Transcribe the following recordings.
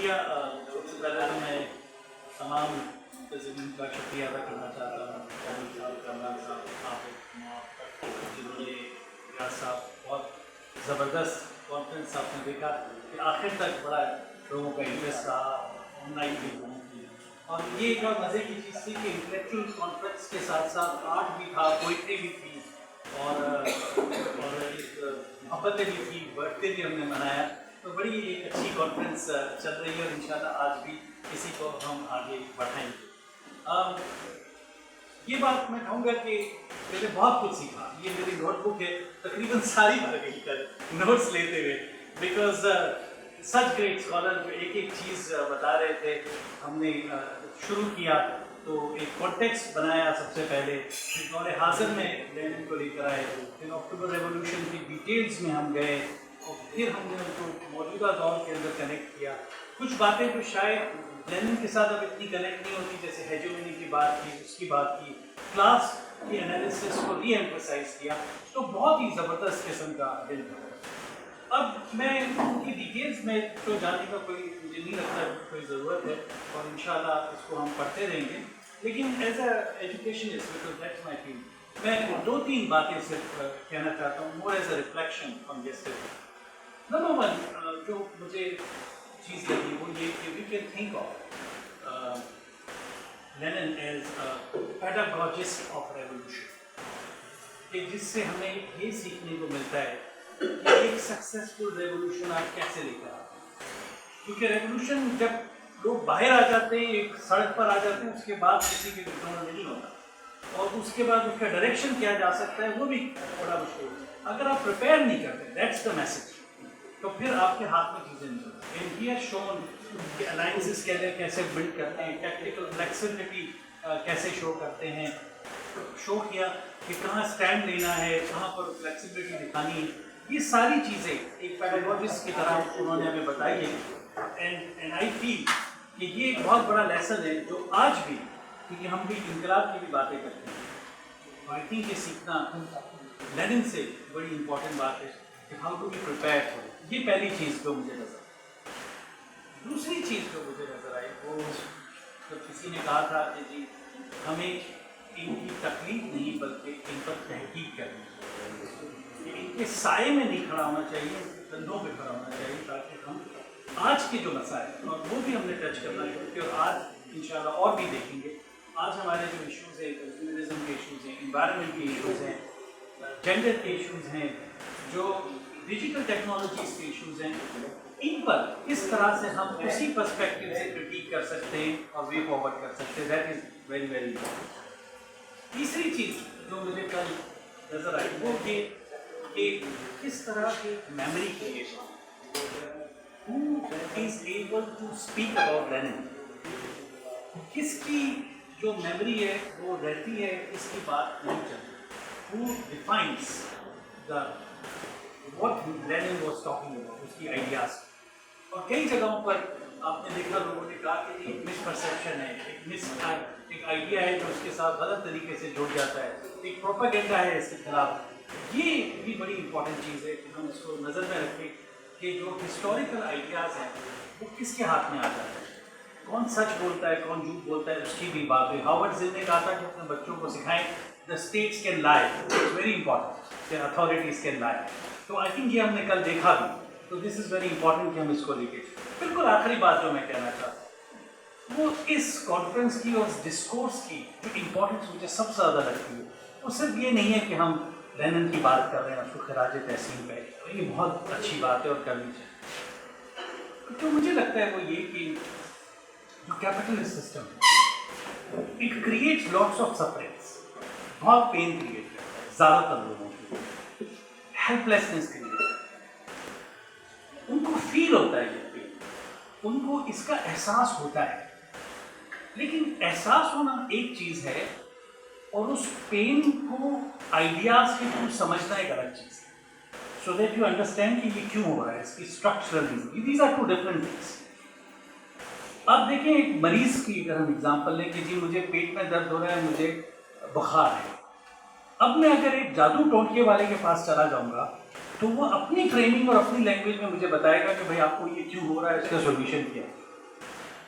شکریہ. سب سے پہلے تو میں تمام منتظمین کا شکریہ ادا کرنا چاہتا ہوں. جانی صاحب, کمران صاحب, آپ جنہوں نے ریاض صاحب بہت زبردست کانفرنس آپ نے دیکھا کہ آخر تک بڑا لوگوں کا انٹرسٹ رہا آن لائن بھی لوگوں کی. اور یہ ایک اور مزے کی چیز تھی کہ انٹلیکچوئل کانفرنس کے ساتھ ساتھ آرٹ بھی تھا, پوئٹری بھی تھی, اور ایک محبتیں بھی تھی, برتھ ڈے بھی ہم نے منایا. تو بڑی ایک اچھی کانفرنس چل رہی ہے اور انشاءاللہ آج بھی اسی کو ہم آگے بڑھائیں گے. یہ بات میں کہوں گا کہ میں نے بہت کچھ سیکھا. یہ میری نوٹ بک ہے, تقریباً ساری بھر گئی کل نوٹس لیتے ہوئے, بیکاز سچ گریٹ اسکالر جو ایک ایک چیز بتا رہے تھے. ہم نے شروع کیا تو ایک کانٹیکسٹ بنایا سب سے پہلے, پھر دور حاضر میں لینن کو لے کر آئے, پھر اکتوبر ریولوشن کی ڈیٹیلز میں ہم گئے, اور پھر ہم نے ان کو موجودہ دور کے اندر کنیکٹ کیا. کچھ باتیں جو شاید لینن کے ساتھ اب اتنی کنیکٹ نہیں ہوتی, جیسے ہیجومنی کی بات کی, اس کی بات کی, کلاس کی انالیسس کو ری ایمفسائز کیا, تو بہت ہی زبردست قسم کا دل تھا. اب میں ان کی ڈیٹیلز میں تو جانے کا کوئی مجھے نہیں لگتا کوئی ضرورت ہے, اور انشاءاللہ اس کو ہم پڑھتے رہیں گے. لیکن as a educationist, because that's my field, میں دو تین باتیں صرف کہنا چاہتا ہوں, more as a reflection from yesterday. Number one جو مجھے چیز لگی وہ یہ کہ we can think of Lenin as pedagogist of revolution, کہ جس سے ہمیں یہ سیکھنے کو ملتا ہے کہ ایک سکسیزفل ریولوشن آپ کیسے لے کر آتے ہیں. کیونکہ ریولوشن جب لوگ باہر آ جاتے ہیں, ایک سڑک پر آ جاتے ہیں, اس کے بعد کسی کے کنٹرول نہیں ہوتا, اور اس کے بعد اس کا ڈائریکشن کیا جا سکتا ہے وہ بھی بڑا مشکل ہے. اگر آپ پریپیئر نہیں کرتے, دیٹس دا میسج, تو پھر آپ کے ہاتھ میں چیزیں نہیں ہوتی. اینڈ ہی ہیز شون کہ الائنسز کیسے بلڈ کرتے ہیں, ٹیکٹیکل فلیکسیبلٹی کیسے شو کرتے ہیں, شو کیا کہ کہاں اسٹینڈ لینا ہے, کہاں پر فلیکسیبلٹی دکھانی ہے. یہ ساری چیزیں ایک پیڈاگوجسٹ کی طرح انہوں نے ہمیں بتائی ہے. اینڈ آئی فیل کہ یہ ایک بہت بڑا لیسن ہے جو آج بھی, کیونکہ ہم بھی انقلاب کی بھی باتیں کرتے ہیں, اور آئی تھنک یہ سیکھنا لینن سے بڑی امپورٹنٹ بات ہے کہ how to be prepared for. یہ پہلی چیز جو مجھے نظر آئی. دوسری چیز جو مجھے نظر آئی وہ جب کسی نے کہا تھا کہ جی ہمیں ان کی تقلید نہیں بلکہ ان پر تحقیق کرنی چاہیے, ان کے سائے میں نہیں کھڑا ہونا چاہیے, ان کے کندھوں پہ کھڑا ہونا چاہیے, تاکہ ہم آج کے جو مسائل ہیں, اور وہ بھی ہم نے ٹچ کرنا شروع کیا, اور آج انشاءاللہ اور بھی دیکھیں گے. آج ہمارے جو ایشوز ہیں, کنزیومرزم کے ایشوز ہیں, انوائرمنٹ کے ایشوز ہیں, جینڈر کے ایشوز ہیں, جو ڈیجیٹل ٹیکنالوجیز کے ایشوز ہیں, ان پر کس طرح سے ہم اسی پرسپیکٹو سے کرٹیک کر سکتے ہیں اور وے فارورڈ کر سکتے ہیں. That is very very important. تیسری چیز جو مجھے کل نظر آئی وہ یہ کہ کس طرح کی memory creation, who is able to speak about Lenin, کس کی جو میموری ہے وہ رہتی ہے, اس کی بات نہیں چلتی. who defines the what Lenin was talking about, اس کی آئیڈیاز. اور کئی جگہوں پر آپ نے دیکھا لوگوں نے کہا کہ ایک مس پرسیپشن ہے, ایک آئیڈیا ہے جو اس کے ساتھ غلط طریقے سے جڑ جاتا ہے, ایک پروپیگنڈا ہے اس کے خلاف. یہ بھی بڑی امپورٹنٹ چیز ہے کہ ہم اس کو نظر میں رکھیں کہ جو ہسٹوریکل آئیڈیاز ہیں وہ کس کے ہاتھ میں آ جاتے ہیں, کون سچ بولتا ہے, کون جھوٹ بولتا ہے, اس کی بھی بات ہے. ہاورڈ زل نے کہا تھا کہ اپنے بچوں کو سکھائیں the states can lie, it's very important, the authorities can lie. تو آئی تھنک یہ ہم نے کل دیکھا بھی, تو دس از ویری امپورٹنٹ کہ ہم اس کو لے کے. بالکل آخری بات جو میں کہنا چاہتا ہوں وہ اس کانفرنس کی اور اس ڈسکورس کی جو امپورٹنس مجھے سب سے زیادہ لگتی ہے وہ صرف یہ نہیں ہے کہ ہم لینن کی بات کر رہے ہیں, اس کو خراج تحسین پہ, یہ بہت اچھی بات ہے اور کرنی چاہیے. جو مجھے لگتا ہے وہ یہ کہ جو کیپٹلسٹ سسٹم ہے اٹ کریٹس لاٹس آف سفرنس, بہت پین کریٹ کرتا ہے زیادہ تر لوگوں کی, ہیلپ لیسنس کریٹ کرتا ہے. ان کو فیل ہوتا ہے یہ پین, ان کو اس کا احساس ہوتا ہے, لیکن احساس ہونا ایک چیز ہے اور اس پین کو آئیڈیاز کے تھرو سمجھنا ایک الگ چیز ہے. سو دیٹ یو انڈرسٹینڈ کہ یہ کیوں ہو رہا ہے, اس کی structural reason. These are two different things. اب دیکھیں ایک مریض کی اگر ہم اگزامپل لیں کہ جی مجھے پیٹ میں درد ہو رہا ہے, مجھے بخار ہے. اب میں اگر ایک جادو ٹوٹکے والے کے پاس چلا جاؤں گا تو وہ اپنی ٹریننگ اور اپنی لینگویج میں مجھے بتائے گا کہ بھائی آپ کو یہ کیوں ہو رہا ہے, اس کا سولوشن کیا ہے.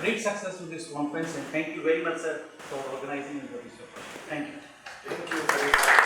great success to this conference and thank you very much, sir, for organizing this. Thank you. Thank you.